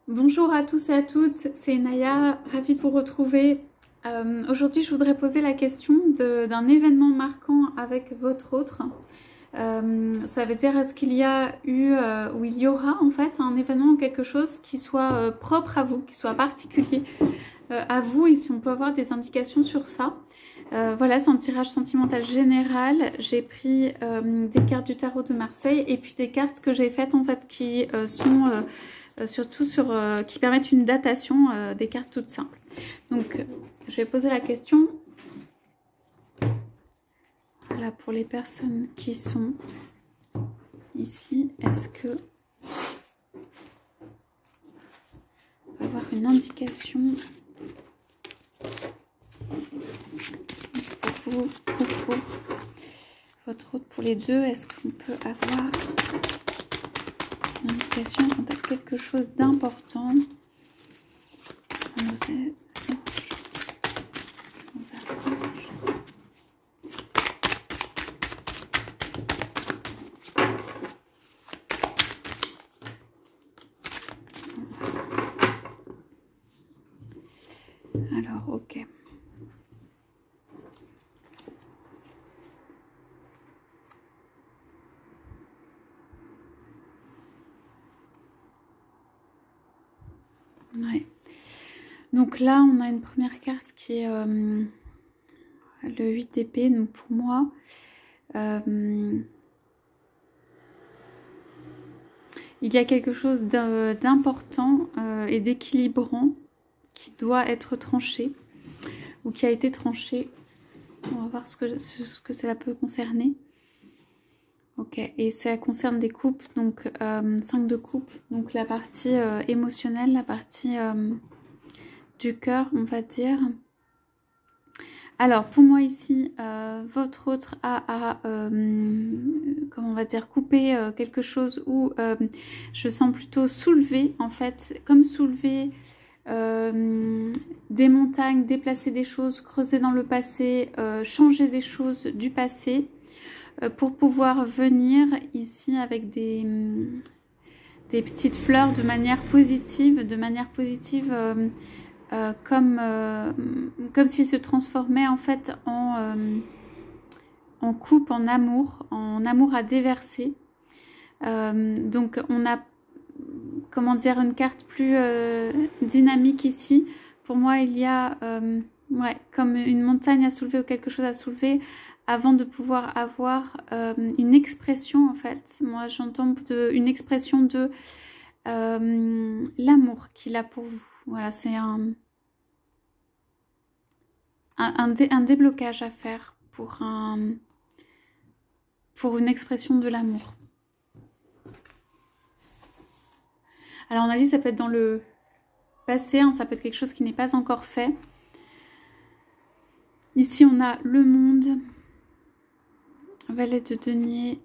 Bonjour à tous et à toutes, c'est Naya, ravie de vous retrouver. Aujourd'hui, je voudrais poser la question d'un événement marquant avec votre autre. Ça veut dire, est-ce qu'il y a eu ou il y aura en fait un événement ou quelque chose qui soit propre à vous, qui soit particulier à vous, et si on peut avoir des indications sur ça. Voilà, c'est un tirage sentimental général. J'ai pris des cartes du tarot de Marseille et puis des cartes que j'ai faites en fait qui sont surtout qui permettent une datation des cartes toutes simples. Donc, je vais poser la question. Voilà, pour les personnes qui sont ici, est-ce que on va avoir une indication pour vous ou pour votre autre, pour les deux? Est-ce qu'on peut avoir une indication quant à quelque chose d'important? Nos anges, nos archanges. Alors, ok. Ouais. Donc là, on a une première carte qui est le 8 d'épée. Donc pour moi, il y a quelque chose d'important et d'équilibrant qui doit être tranché ou qui a été tranché. On va voir ce que cela peut concerner. Ok, et ça concerne des coupes, donc 5 de coupe, donc la partie émotionnelle, la partie du cœur, on va dire. Alors, pour moi ici, votre autre a comment on va dire, coupé quelque chose où je sens plutôt soulever, en fait, comme soulever des montagnes, déplacer des choses, creuser dans le passé, changer des choses du passé, pour pouvoir venir ici avec des petites fleurs de manière positive, comme s'il se transformait en fait en coupe, en amour à déverser. Donc on a, comment dire, une carte plus dynamique ici. Pour moi, il y a ouais, comme une montagne à soulever ou quelque chose à soulever avant de pouvoir avoir une expression, en fait. Moi, j'entends une expression de l'amour qu'il a pour vous. Voilà, c'est un déblocage à faire pour une expression de l'amour. Alors, on a dit ça peut être dans le passé, hein, ça peut être quelque chose qui n'est pas encore fait. Ici, on a le monde, valet de denier,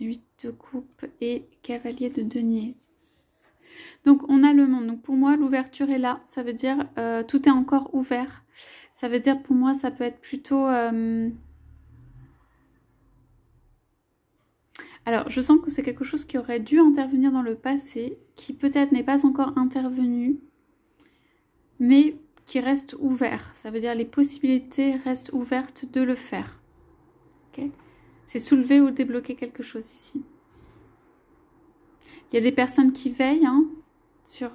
8 de coupe et cavalier de denier. Donc, on a le monde. Donc, pour moi, l'ouverture est là. Ça veut dire tout est encore ouvert. Ça veut dire, pour moi, ça peut être plutôt... Alors, je sens que c'est quelque chose qui aurait dû intervenir dans le passé, qui peut-être n'est pas encore intervenu, mais qui reste ouvert. Ça veut dire les possibilités restent ouvertes de le faire. Okay, c'est soulever ou débloquer quelque chose ici. Il y a des personnes qui veillent sur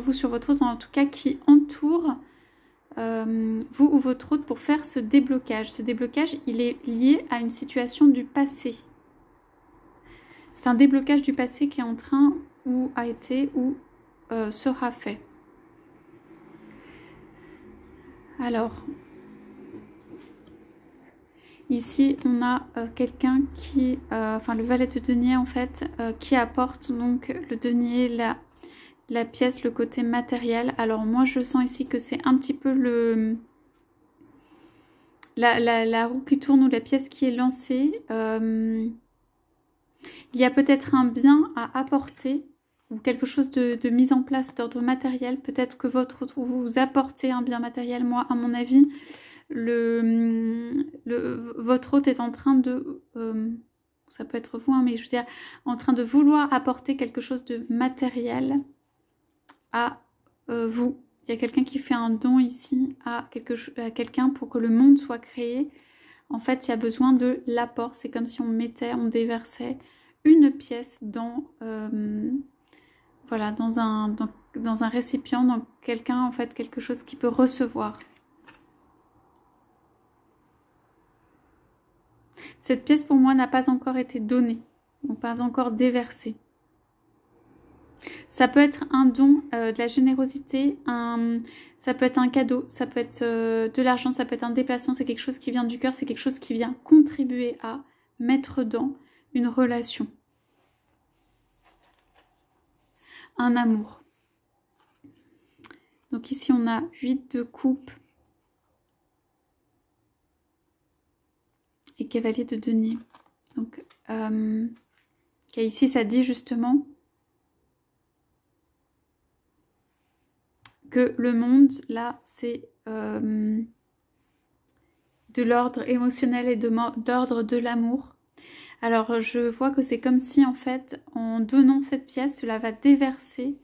vous, sur votre autre, en tout cas qui entourent vous ou votre autre pour faire ce déblocage. Ce déblocage, il est lié à une situation du passé. C'est un déblocage du passé qui est en train, ou a été, ou sera fait. Alors, ici, on a quelqu'un qui, enfin le valet de denier en fait, qui apporte donc le denier, la pièce, le côté matériel. Alors moi, je sens ici que c'est un petit peu la roue qui tourne ou la pièce qui est lancée. Il y a peut-être un bien à apporter ou quelque chose de mise en place d'ordre matériel. Peut-être que vous apportez un bien matériel. Moi, à mon avis, votre hôte est en train de ça peut être vous, hein, mais je veux dire, en train de vouloir apporter quelque chose de matériel à vous. Il y a quelqu'un qui fait un don ici à quelqu'un pour que le monde soit créé. En fait, il y a besoin de l'apport. C'est comme si on déversait une pièce dans, voilà, dans un récipient, dans quelqu'un, en fait, quelque chose qui peut recevoir. Cette pièce, pour moi, n'a pas encore été donnée, donc pas encore déversée. Ça peut être un don, de la générosité, ça peut être un cadeau, ça peut être de l'argent, ça peut être un déplacement, c'est quelque chose qui vient du cœur, c'est quelque chose qui vient contribuer à mettre dans une relation. Un amour. Donc ici, on a 8 de coupe et cavalier de denier. Donc, ici, ça dit justement que le monde, là, c'est de l'ordre émotionnel et de l'ordre de l'amour. Alors, je vois que c'est comme si, en fait, en donnant cette pièce, cela va déverser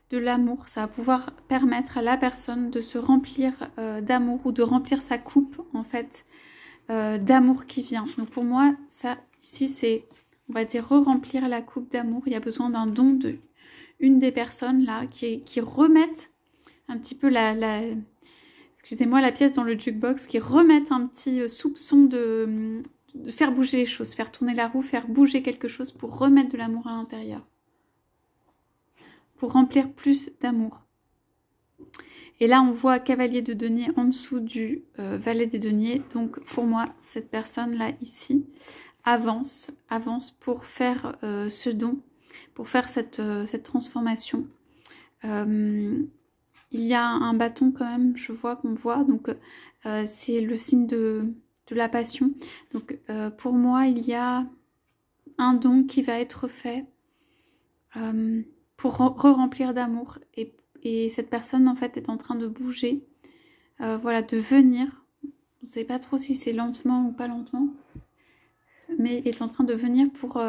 de l'amour. Ça va pouvoir permettre à la personne de se remplir d'amour ou de remplir sa coupe, en fait, d'amour qui vient. Donc, pour moi, ça, ici, c'est, on va dire, re-remplir la coupe d'amour. Il y a besoin d'un don de une des personnes, là, qui remettent un petit peu excusez-moi, la pièce dans le jukebox, qui remettent un petit soupçon de faire bouger les choses, faire tourner la roue, faire bouger quelque chose pour remettre de l'amour à l'intérieur. Pour remplir plus d'amour. Et là, on voit cavalier de denier en dessous du valet des deniers. Donc, pour moi, cette personne-là, ici, avance pour faire ce don, pour faire cette transformation. Il y a un bâton quand même, je vois qu'on voit, donc c'est le signe de la passion. Donc pour moi, il y a un don qui va être fait pour re-remplir d'amour. Et cette personne, en fait, est en train de bouger, voilà, de venir. On ne sait pas trop si c'est lentement ou pas lentement, mais est en train de venir pour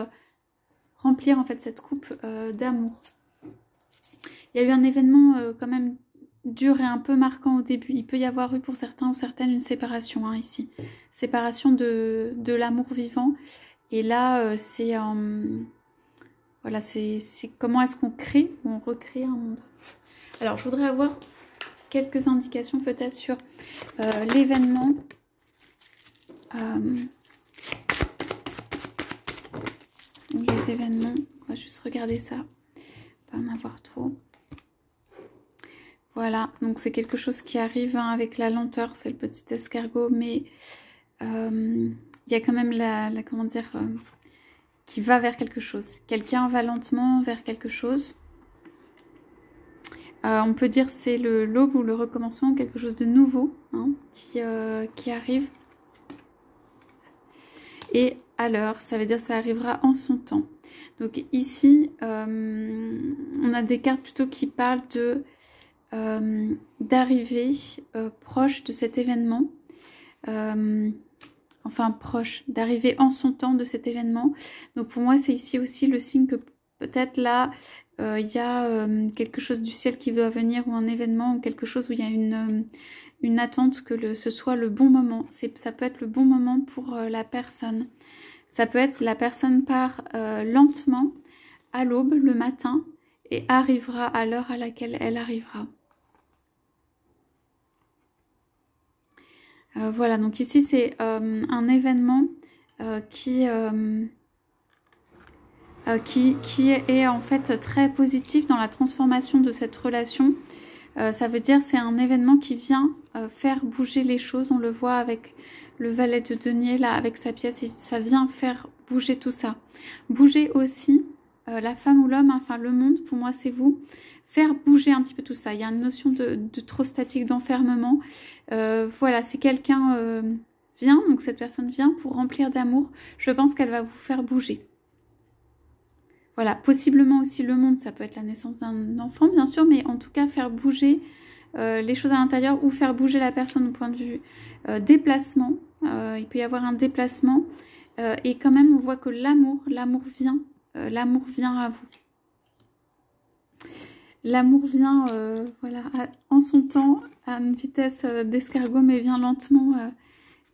remplir, en fait, cette coupe d'amour. Il y a eu un événement quand même dur et un peu marquant au début. Il peut y avoir eu pour certains ou certaines une séparation, hein, ici. Séparation de l'amour vivant. Et là, c'est voilà, c'est comment est-ce qu'on crée ou on recrée un monde. Alors, je voudrais avoir quelques indications peut-être sur l'événement. Les événements. On va juste regarder ça. Pas en avoir trop. Voilà, donc c'est quelque chose qui arrive hein, avec la lenteur, c'est le petit escargot, mais il y a quand même comment dire, qui va vers quelque chose. Quelqu'un va lentement vers quelque chose. On peut dire c'est l'aube ou le recommencement, quelque chose de nouveau hein, qui arrive. Et à l'heure, ça veut dire que ça arrivera en son temps. Donc ici, on a des cartes plutôt qui parlent d'arriver proche de cet événement, enfin proche, d'arriver en son temps de cet événement. Donc pour moi c'est ici aussi le signe que peut-être là il y a quelque chose du ciel qui doit venir, ou un événement, ou quelque chose où il y a une attente que ce soit le bon moment. Ça peut être le bon moment pour la personne. Ça peut être la personne part lentement à l'aube, le matin, et arrivera à l'heure à laquelle elle arrivera. Voilà, donc ici c'est un événement qui est en fait très positif dans la transformation de cette relation. Ça veut dire c'est un événement qui vient faire bouger les choses. On le voit avec le valet de denier là, avec sa pièce, ça vient faire bouger tout ça. Bouger aussi la femme ou l'homme, enfin le monde, pour moi c'est vous. Faire bouger un petit peu tout ça. Il y a une notion de trop statique, d'enfermement. Voilà, si quelqu'un vient, donc cette personne vient pour remplir d'amour, je pense qu'elle va vous faire bouger. Voilà, possiblement aussi le monde, ça peut être la naissance d'un enfant, bien sûr, mais en tout cas faire bouger les choses à l'intérieur, ou faire bouger la personne au point de vue déplacement. Il peut y avoir un déplacement et quand même on voit que l'amour vient à vous. L'amour vient voilà, en son temps, à une vitesse d'escargot, mais vient lentement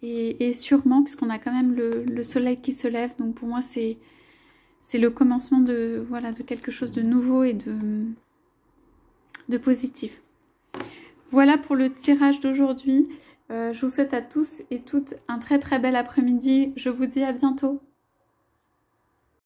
et sûrement, puisqu'on a quand même le soleil qui se lève. Donc pour moi, c'est le commencement de, voilà, de quelque chose de nouveau et de positif. Voilà pour le tirage d'aujourd'hui. Je vous souhaite à tous et toutes un très très bel après-midi. Je vous dis à bientôt.